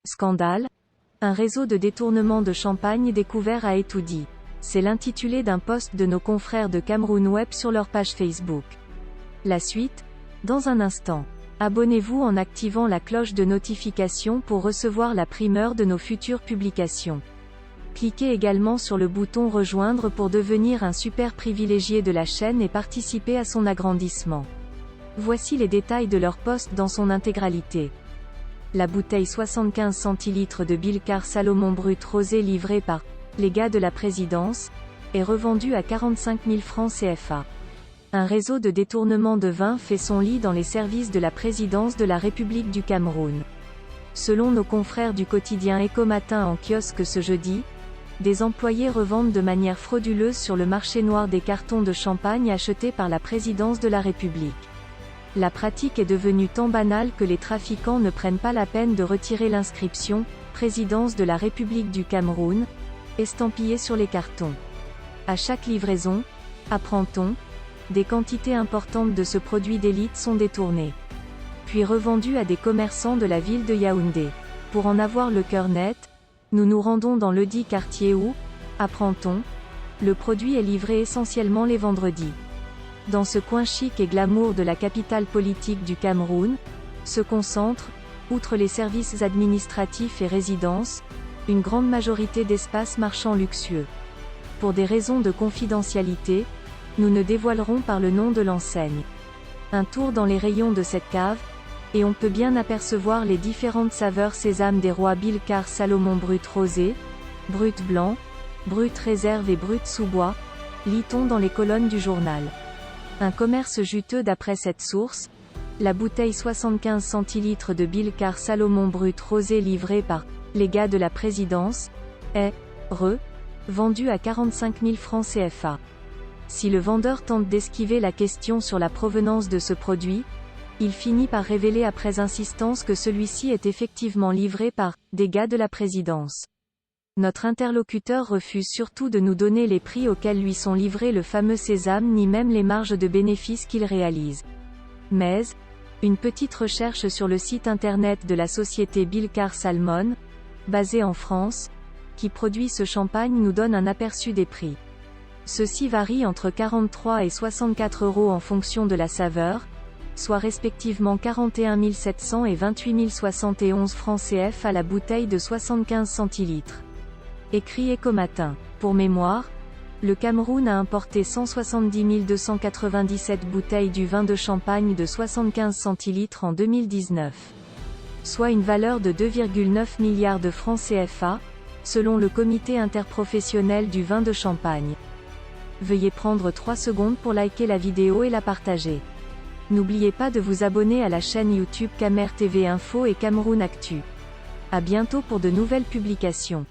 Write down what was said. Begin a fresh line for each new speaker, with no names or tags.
Scandale. Un réseau de détournement de champagne découvert à Etoudi. C'est l'intitulé d'un post de nos confrères de Cameroun Web sur leur page Facebook. La suite, dans un instant. Abonnez-vous en activant la cloche de notification pour recevoir la primeur de nos futures publications. Cliquez également sur le bouton Rejoindre pour devenir un super privilégié de la chaîne et participer à son agrandissement. Voici les détails de leur post dans son intégralité. La bouteille 75 centilitres de Bilcar Salomon Brut Rosé livrée par les gars de la présidence est revendue à 45 000 francs CFA. Un réseau de détournement de vin fait son lit dans les services de la présidence de la République du Cameroun. Selon nos confrères du quotidien Eco-Matin en kiosque ce jeudi, des employés revendent de manière frauduleuse sur le marché noir des cartons de champagne achetés par la présidence de la République. La pratique est devenue tant banale que les trafiquants ne prennent pas la peine de retirer l'inscription « Présidence de la République du Cameroun » estampillée sur les cartons. À chaque livraison, apprend-on, des quantités importantes de ce produit d'élite sont détournées, puis revendues à des commerçants de la ville de Yaoundé. Pour en avoir le cœur net, nous nous rendons dans ledit quartier où, apprend-on, le produit est livré essentiellement les vendredis. Dans ce coin chic et glamour de la capitale politique du Cameroun, se concentre, outre les services administratifs et résidences, une grande majorité d'espaces marchands luxueux. Pour des raisons de confidentialité, nous ne dévoilerons par le nom de l'enseigne. Un tour dans les rayons de cette cave, et on peut bien apercevoir les différentes saveurs sésame des rois Bilcar Salomon Brut Rosé, Brut Blanc, Brut Réserve et Brut Sous-Bois, lit-on dans les colonnes du journal. Un commerce juteux d'après cette source. La bouteille 75 centilitres de Bilcar Salomon Brut Rosé livrée par les gars de la présidence est vendue à 45 000 francs CFA. Si le vendeur tente d'esquiver la question sur la provenance de ce produit, il finit par révéler après insistance que celui-ci est effectivement livré par des gars de la présidence. Notre interlocuteur refuse surtout de nous donner les prix auxquels lui sont livrés le fameux sésame ni même les marges de bénéfices qu'il réalise. Mais, une petite recherche sur le site internet de la société Bilcar Salmon, basée en France, qui produit ce champagne nous donne un aperçu des prix. Ceux-ci varient entre 43 et 64 € en fonction de la saveur, soit respectivement 41 700 et 28 071 francs CF à la bouteille de 75 centilitres. Écrit Eco-Matin. Pour mémoire, le Cameroun a importé 170 297 bouteilles du vin de champagne de 75 centilitres en 2019. Soit une valeur de 2,9 milliards de francs CFA, selon le comité interprofessionnel du vin de champagne. Veuillez prendre 3 secondes pour liker la vidéo et la partager. N'oubliez pas de vous abonner à la chaîne YouTube Camer TV Info et Cameroun Actu. À bientôt pour de nouvelles publications.